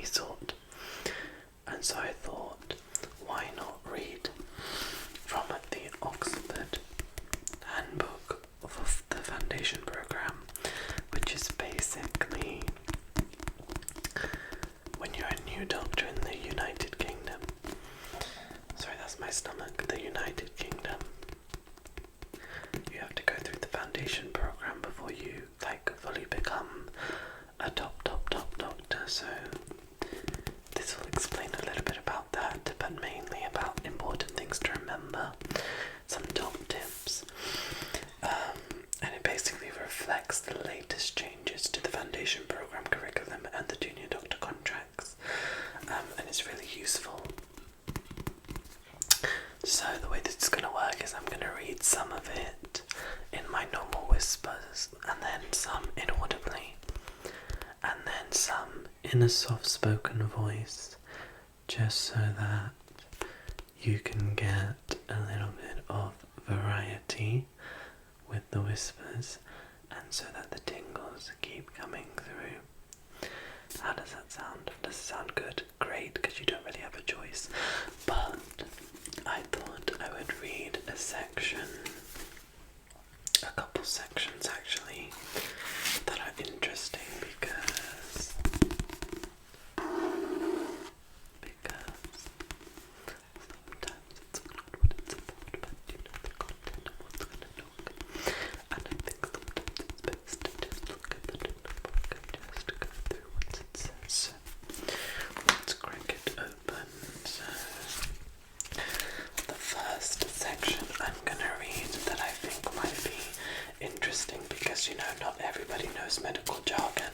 any sort. And so I thought, why not read from the Oxford handbook of the foundation program, which is basically when you're a new doctor in the United Kingdom. Sorry, that's my stomach. The United Kingdom. You have to go through the foundation program before you fully become a top doctor. So this will explain a little bit about that, but mainly about important things to remember, some top tips, and it basically reflects the latest changes to the foundation program curriculum and the junior doctor contracts, and it's really useful. So the way this is going to work is I'm going to read some of it in my normal whispers, and then some inaudibly, and then some in a soft-spoken voice, just so that you can get a little bit of variety with the whispers, and so that the tingles keep coming through. How does that sound? Does it sound good? Great, because you don't really have a choice. But I thought I would read a couple sections actually, that are interesting because sometimes it's not what it's about, but you know the content of what's going to talk. And I think sometimes it's best to just look at the notebook and just go through what it says. So let's crack it open. So the first section I'm going to read that I think might be interesting, because not everybody knows medical jargon,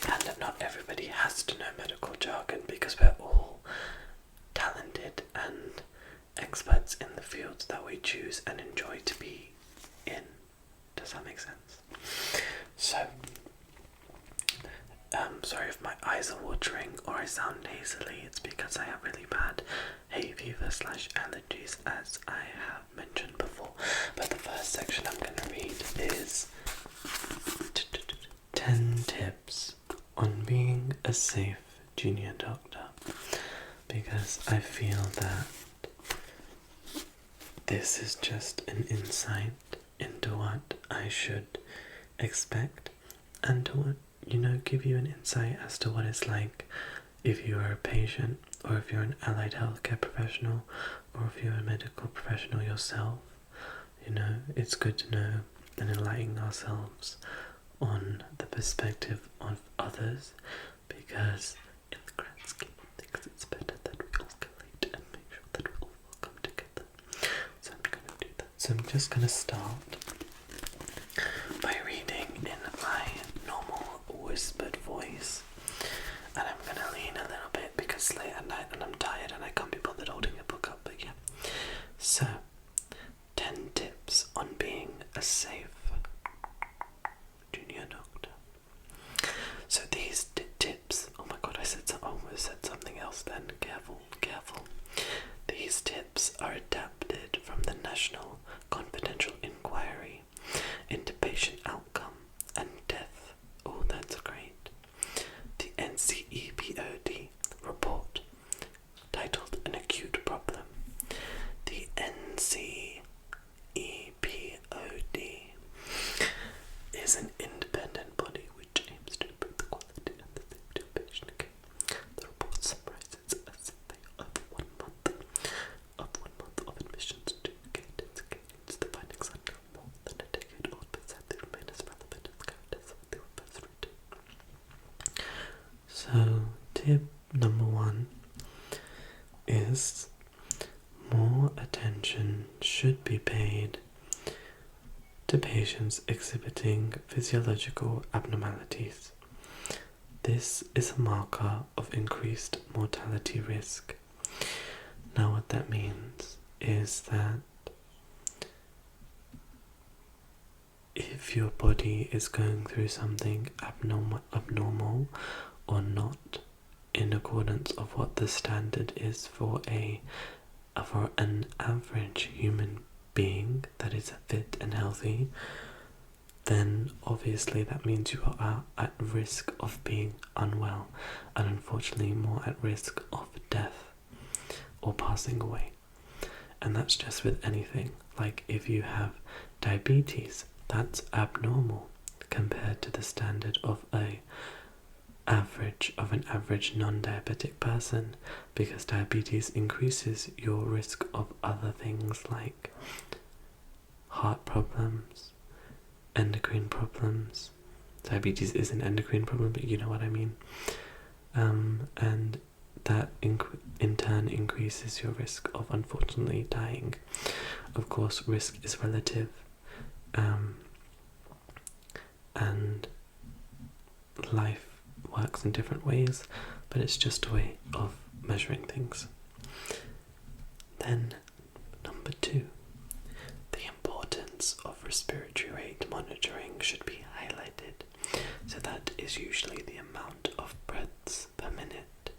and not everybody has to know medical jargon, because we're all talented and experts in the fields that we choose and enjoy to be in. Does that make sense? So, sorry if my eyes are watering or I sound nasally. It's because I have really bad hay fever / allergies, as I have mentioned before. But the first section I'm going to read is 10 tips on being a safe junior doctor, because I feel that this is just an insight into what I should expect, and to give you an insight as to what it's like if you are a patient, or if you're an allied healthcare professional, or if you're a medical professional yourself. It's good to know and enlighten ourselves on the perspective of others, because in the grand scheme of things, it's better that we all collate and make sure that we all come together. So I'm going to do that. So I'm just going to start by reading in my normal whispered voice, and I'm going to lean a little bit because it's late at night and I'm tired and I can't be bothered holding a book up, but yeah. So, 10 tips on being a safe junior doctor. So these tips, oh my god, I almost said something else then, careful. These tips are adapted from the National Confidential Inquiry into Patient Outcome and Death. Oh, that's great. The NCEPOD report titled An Acute Problem. The NCEPOD is an independent body which aims to improve the quality and the safety of patient care. The report summarizes a survey of 1 month of admissions to against the findings are no more than a decade old, but sadly remain as relevant as current as when they were first written. So, tip number 1 is more attention should be paid to patients exhibiting physiological abnormalities. This is a marker of increased mortality risk. Now what that means is that if your body is going through something abnormal or not in accordance of what the standard is for an average human being that is fit and healthy, then obviously that means you are at risk of being unwell, and unfortunately more at risk of death or passing away. And that's just with anything. Like if you have diabetes, that's abnormal compared to the standard of an average non-diabetic person, because diabetes increases your risk of other things like heart problems, endocrine problems. Diabetes is an endocrine problem, but you know what I mean. And that in turn increases your risk of unfortunately dying. Of course, risk is relative, and life works in different ways, but it's just a way of measuring things. Then, number 2, the importance of respiratory rate monitoring should be highlighted. So that is usually the amount of breaths per minute,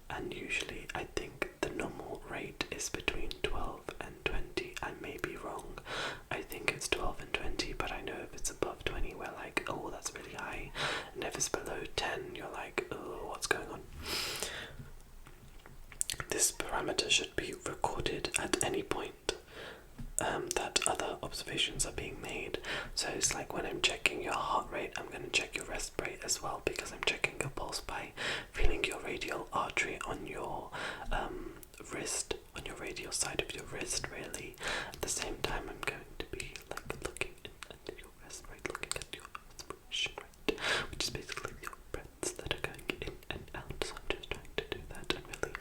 and usually I think the normal rate is between 12 and 20. I may be wrong. I think it's 12 and 20, but I know if it's above 20 we're like, oh, that's really high, and if it's below 10 you're like, oh, what's going on? This parameter should be recorded at any point that other observations are being made. So it's like when I'm checking your heart rate, I'm going to check your rest rate as well, because I'm checking your pulse by feeling your radial artery on your wrist, on your radial side of your wrist, really. At the same time, I'm going to be like looking at your rest rate, looking at your respiration rate, which is basically your breaths that are going in and out. So I'm just trying to do that and really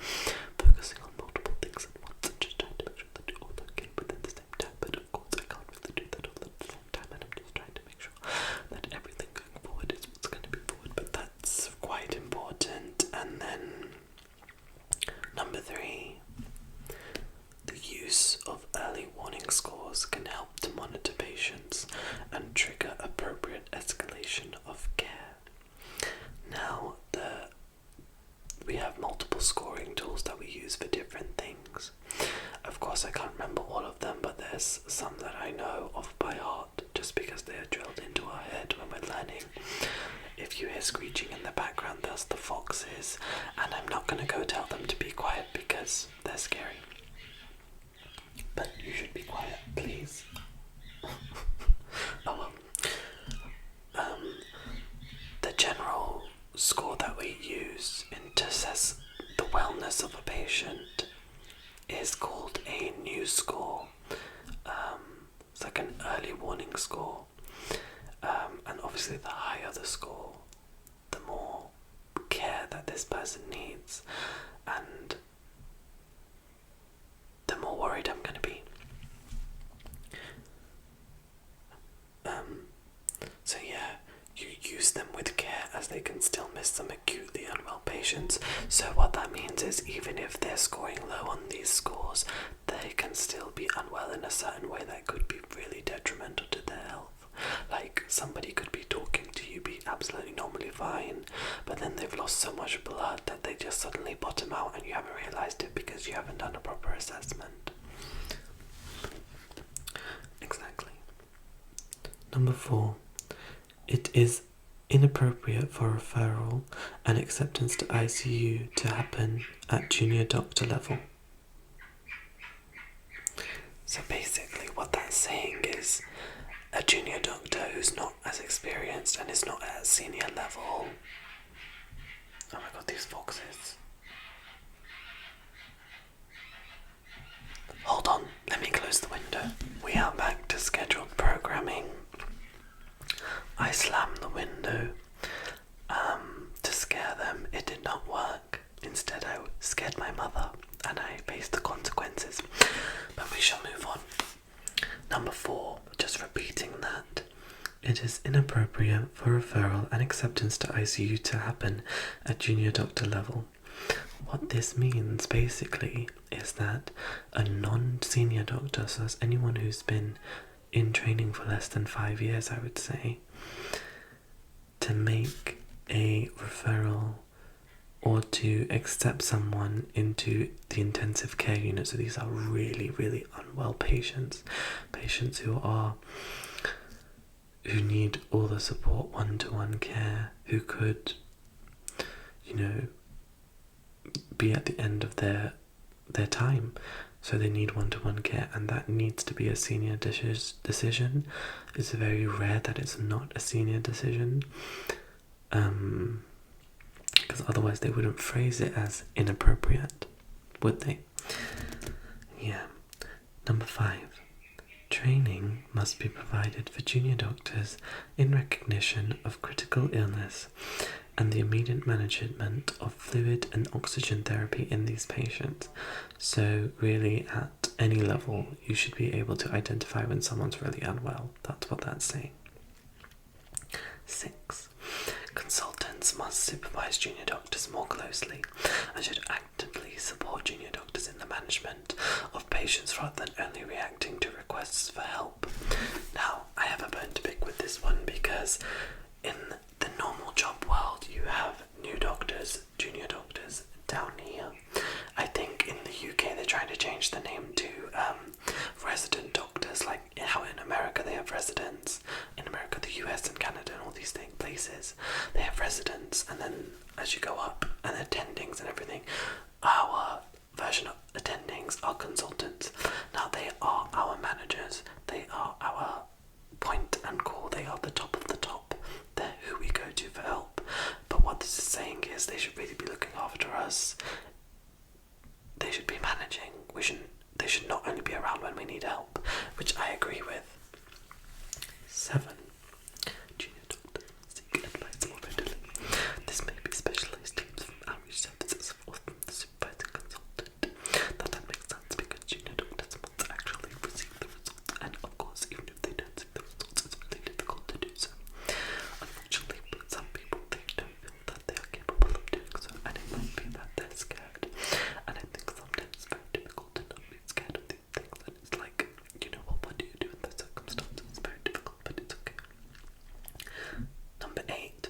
focusing on multiple things at once and just trying to make sure that you're all okay within the same time. But of course, I can't really do that all at the same time, and I'm just trying to make sure that everything going forward is what's going to be forward. But that's quite important. And then number 3, the use of early warning scores can help to monitor patients and trigger appropriate escalation of care. Now, we have multiple scoring tools that we use for different things. Of course, I can't remember all of them, but there's some that I know off by heart, just because they are drilled into our head when we're learning. If you hear screeching in the background, that's the foxes, and I'm not going to go tell them to be quiet because they're scary. But you should be quiet, please. Oh well. The general score that we use to assess the wellness of a patient is called a news score. It's like an early warning score. And obviously the higher the score, the more care that this person needs, and the more worried I'm going to be. So yeah, you use them with care, as they can still miss some acutely unwell patients. So what that means is, even if they're scoring low on these scores, they can still be unwell in a certain way that could be really detrimental to their health. Like, somebody could be talking to you, be absolutely normally fine, but then they've lost so much blood that they just suddenly bottom out, and you haven't realised it because you haven't done a proper assessment. Exactly. Number 4. It is inappropriate for referral and acceptance to ICU to happen at junior doctor level. So basically what that's saying is, a junior doctor who's not as experienced and is not at senior level. Oh my god, these foxes. Hold on, let me close the window. We are back to scheduled programming. I slammed the window to scare them. It did not work. Instead, I scared my mother and I faced the consequences. But we shall move on. Number 4, just repeating that. It is inappropriate for referral and acceptance to ICU to happen at junior doctor level. What this means basically is that a non-senior doctor, so that's anyone who's been in training for less than 5 years, I would say, to make a referral or to accept someone into the intensive care unit. So these are really, really unwell patients who who need all the support, one-to-one care, who could, be at the end of their time. So they need one-to-one care, and that needs to be a senior decision. It's very rare that it's not a senior decision, because otherwise they wouldn't phrase it as inappropriate, would they? Yeah. Number 5. Training must be provided for junior doctors in recognition of critical illness and the immediate management of fluid and oxygen therapy in these patients. So really, at any level, you should be able to identify when someone's really unwell. That's what that's saying. 6. Consultants must supervise junior doctors more closely and should actively support junior doctors in the management of patients rather than only reacting to requests for help. Now, I have a bone to pick with this one because in the normal job world, you have new doctors, junior doctors down here. I think in the UK they're trying to change the name to resident doctors, like how in America they have residents. In America, the US and Canada and all these places, they have residents, and then as you go up, and attendings and everything, our version of attendings are consultants. Now they are our managers, they are our point and call, they are the top of the top. They're who we go to for help. But what this is saying is they should really be looking after us. They should be managing. They should not only be around when we need help, which I agree with. 7. Junior doctors seek advice more readily. This may be specialised teams from outreach services or from the supervising consultant. Now that makes sense because junior doctors must actually receive the results, and of course, even if they don't see the results, it's really difficult to do so. Unfortunately, some people don't feel that they are capable of doing so, and it might be that they're scared. And I think sometimes it's very difficult to not be scared of these things, and it's like, what do you do in those circumstances? It's very difficult, but it's okay. Number 8.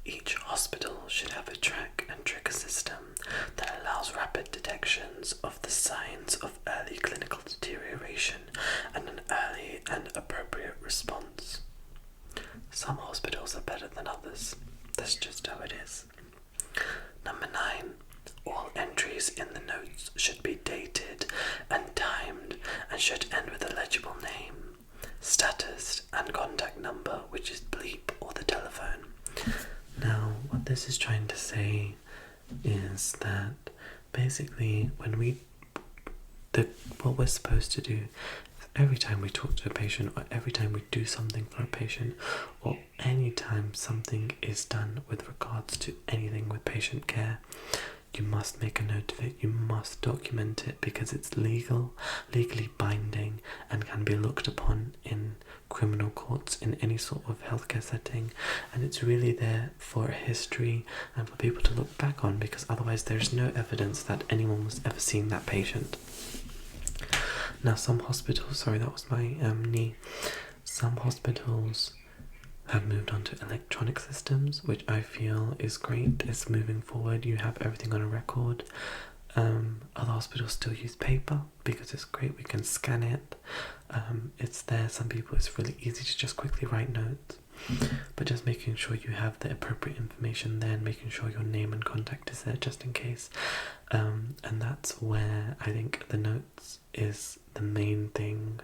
Each hospital should have a track and trigger system that allows rapid detections of the signs of early clinical deterioration and an early and appropriate response. Some hospitals are better than others. That's just how it is. Number 9. All entries in the notes should be dated and timed and should end with a legible name, status, and contact number, which is bleep or the telephone. Now, what this is trying to say is that basically what we're supposed to do every time we talk to a patient, or every time we do something for a patient, or any time something is done with regards to anything with patient care, you must make a note of it, you must document it, because it's legally binding, and can be looked upon in criminal courts in any sort of healthcare setting, and it's really there for a history and for people to look back on, because otherwise there's no evidence that anyone was ever seen that patient. Now some hospitals, sorry that was my knee, some hospitals have moved on to electronic systems, which I feel is great. It's moving forward, you have everything on a record. Other hospitals still use paper because it's great, we can scan it. It's there, some people it's really easy to just quickly write notes, but just making sure you have the appropriate information there and making sure your name and contact is there just in case. And that's where I think the notes is the main thing,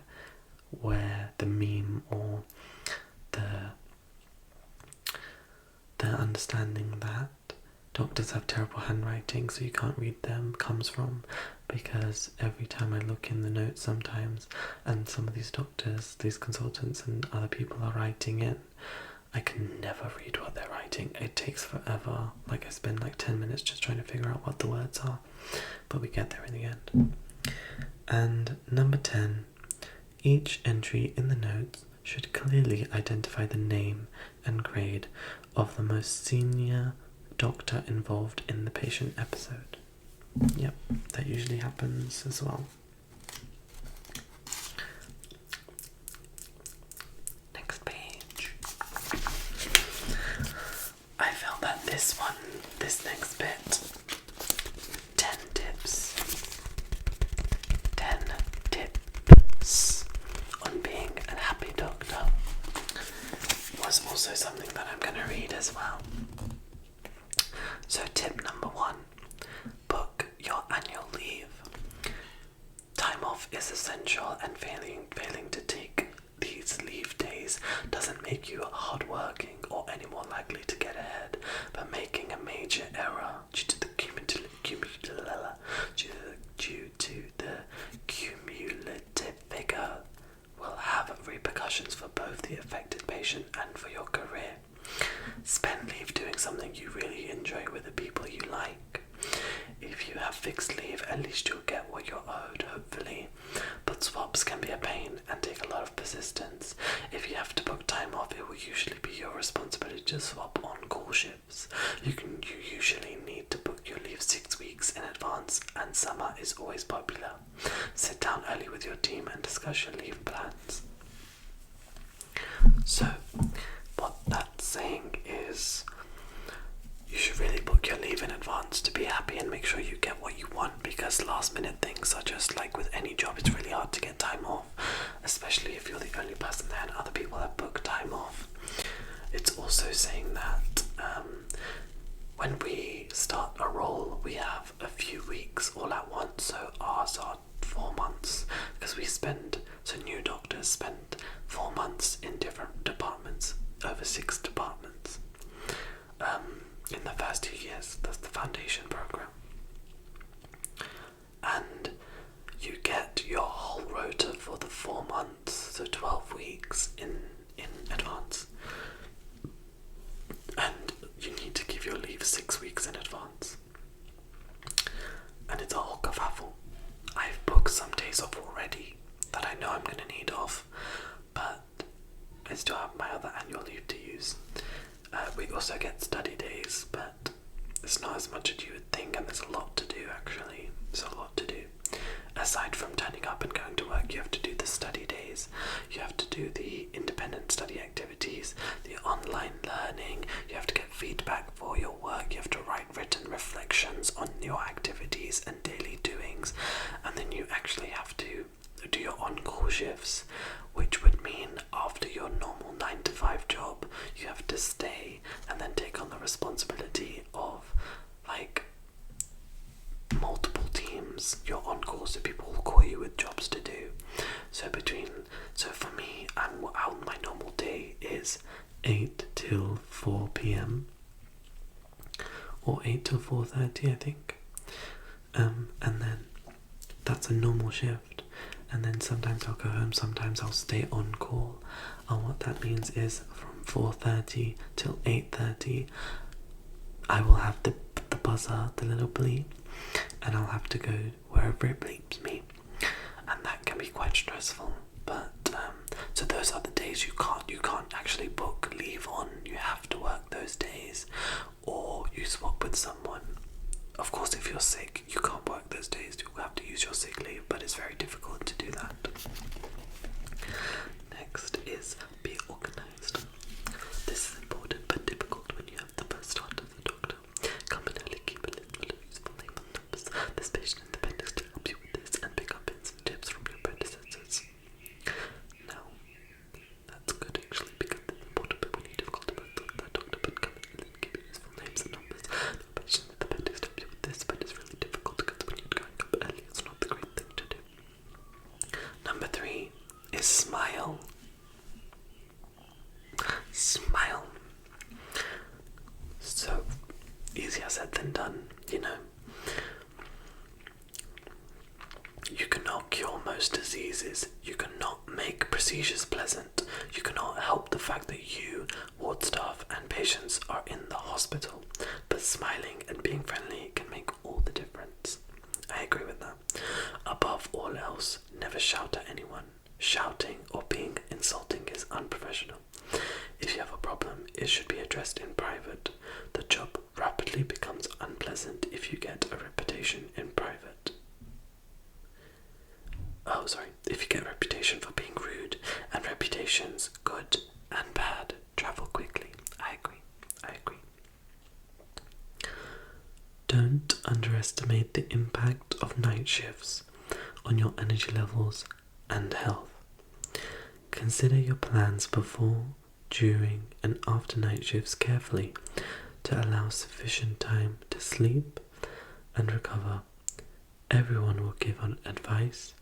where the meme or the understanding that doctors have terrible handwriting so you can't read them comes from, because every time I look in the notes sometimes and some of these doctors, these consultants and other people are writing in, I can never read what they're writing. It takes forever, like I spend like 10 minutes just trying to figure out what the words are, but we get there in the end. And number 10, each entry in the notes should clearly identify the name and grade of the most senior doctor involved in the patient episode. Yep, that usually happens as well. Next page. I felt that this next bit, 10 tips on being a happy doctor. also something that I'm going to read as well. So tip number 1, book your annual leave. Time off is essential, and failing to take these leave days doesn't make you hardworking or any more likely to get ahead, but making a major error due to the cumulative figure will have repercussions for both the affected patient and for your career. Spend leave doing something you really enjoy with the people you like. If you have fixed leave, at least you'll get what you're owed, hopefully. But swaps can be a pain and take a lot of persistence. If you have to book time off, it will usually be your responsibility to swap on-call shifts. You usually need to book your leave 6 weeks in advance, and summer is always popular. Sit down early with your team and discuss your leave plans. So, what that's saying is, you should really book your leave in advance to be happy and make sure you get what you want, because last minute things are just like with any job, it's really hard to get time off, especially if you're the only person there and other people have booked time off. It's also saying that when we start a role, we have a few weeks all at once, so ours are 4 months, because so new doctors spend 4 months in different departments, over 6 departments. In the first 2 years, that's the foundation program. And you get your whole rota for the 4 months, so 12 weeks in advance. And you need to give your leave 6 weeks in advance. And it's a whole kerfuffle. I've booked some days off already that I know I'm going to need off, but I still have my other annual leave to use. We also get study days, but it's not as much as you would think, and there's a lot to do actually. There's a lot to do. Aside from turning up and going to work, you have to do the study days, you have to do the independent study activities, the online learning, you have to get feedback for your work, you have to write written reflections on your activities and daily doings, and then you actually have to do your on-call shifts, which would mean after your normal 9-to-5 job, you have to stay and then take on the responsibility of like multiple teams. You're on call, so people will call you with jobs to do. So for me, my normal day is 8 till 4 p.m. or 8 till 4:30, I think. And then that's a normal shift. And then sometimes I'll go home, sometimes I'll stay on call. And what that means is from 4:30 till 8:30, I will have the buzzer, the little bleep, and I'll have to go wherever it bleeps me. And that can be quite stressful. But so those are the days you can't actually book leave on. You have to work those days, or you swap with someone. Of course, if you're sick, you can't work those days. You'll have to use your sick leave, but it's very difficult to do that. Next is be organized. This is important but difficult when you have the first start of the doctor. Come in early, keep a list full of useful name and numbers. This patient in the appendix to help you with this, and pick up hints and tips from your predecessors. Now, that's good actually, because it's important, but when you difficult to work with that doctor, but come in and keep useful names and numbers. The patient in the appendix to help you with this, but it's really difficult because when you're going up early, it's not the great thing to do. Number 3 is smile. Smile. So easier said than done, you know. You cannot cure most diseases. You cannot make procedures pleasant. You cannot help the fact that you, ward staff, and patients are in the hospital. But smiling and being friendly can make all the difference. I agree with that. Above all else, never shout at anyone. Shouting or being insulting is unprofessional. If you have a problem, it should be addressed in private. The job rapidly becomes unpleasant if you get a reputation in private. If you get a reputation for being rude, and reputations, good and bad, travel quickly. I agree. Don't underestimate the impact of night shifts on your energy levels and health. Consider your plans before, during, and after night shifts carefully to allow sufficient time to sleep and recover. Everyone will give advice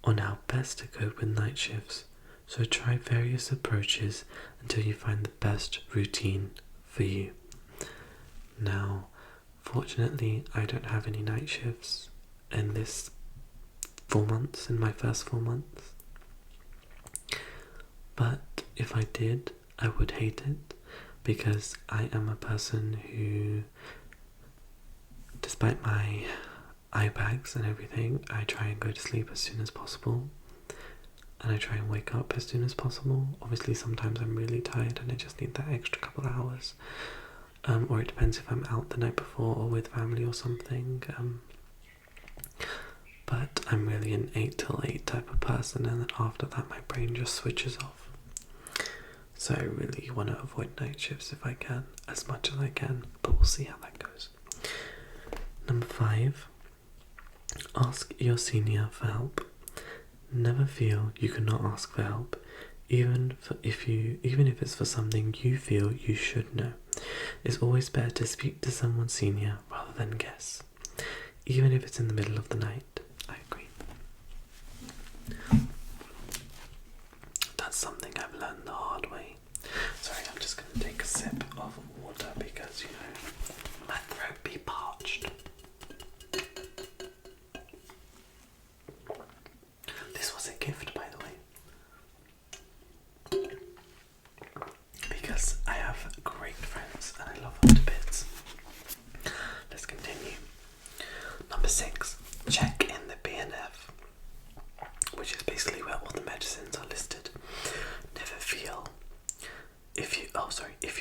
on how best to cope with night shifts, so try various approaches until you find the best routine for you. Now, fortunately, I don't have any night shifts in this 4 months, in my first 4 months. But if I did, I would hate it, because I am a person who, despite my eye bags and everything, I try and go to sleep as soon as possible, and I try and wake up as soon as possible. Obviously sometimes I'm really tired and I just need that extra couple of hours, or it depends if I'm out the night before or with family or something, but I'm really an 8 till 8 type of person, and then after that my brain just switches off. So I really want to avoid night shifts if I can, as much as I can, but we'll see how that goes. Number 5, ask your senior for help. Never feel you cannot ask for help, even if it's for something you feel you should know. It's always better to speak to someone senior rather than guess, even if it's in the middle of the night. I agree. That's something I've learned the hard way. Sorry, I'm just going to take a sip of water because, my throat be parched. This was a gift, by the way, because I have great friends and I love them to bits. Let's continue. Number 6, check in the BNF, which is basically where all the medicines are listed. Never feel, if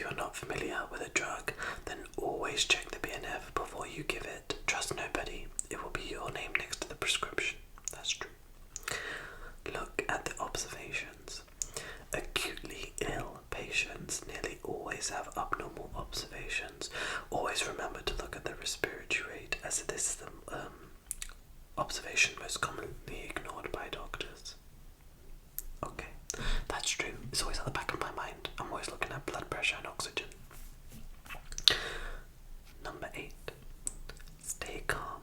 you are not familiar with a drug, then always check the BNF before you give it. Trust nobody, it will be your name next to the prescription. That's true. Look at the observations. Acutely ill patients nearly always have abnormal observations. Always remember to look at the respiratory rate, as this is the observation most commonly ignored by doctors. Okay, that's true. It's always at the back of my mind. I'm always looking at blood pressure and oxygen. Number 8, stay calm.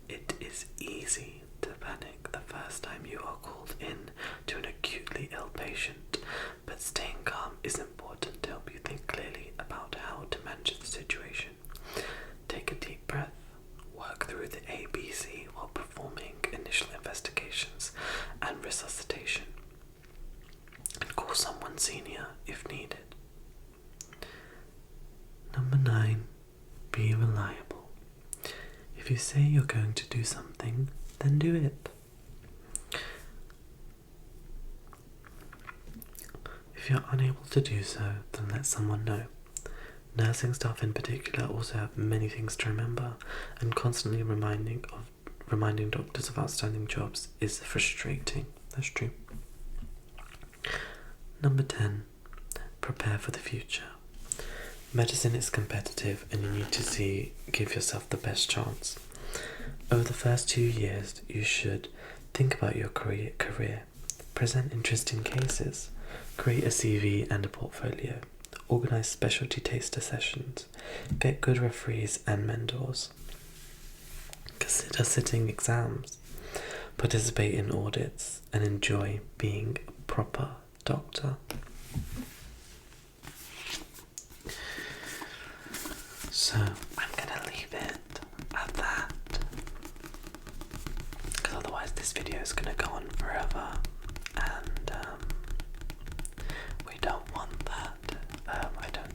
It is easy to panic the first time you are called in to an acutely ill patient, but staying calm is important to help you think clearly about how to manage the situation. Take a deep breath, work through the ABC while performing initial investigations and resuscitation, and call someone senior if needed. Number 9, be reliable. If you say you're going to do something, then do it. If you're unable to do so, then let someone know. Nursing staff in particular also have many things to remember, and constantly reminding doctors of outstanding jobs is frustrating. That's true. Number 10, prepare for the future. Medicine is competitive and you need to give yourself the best chance. Over the first 2 years, you should think about your career, present interesting cases, create a CV and a portfolio, organize specialty taster sessions, get good referees and mentors, consider sitting exams, participate in audits, and enjoy being a proper doctor. So I'm gonna leave it at that, because otherwise this video is gonna go on forever, and we don't want that. I don't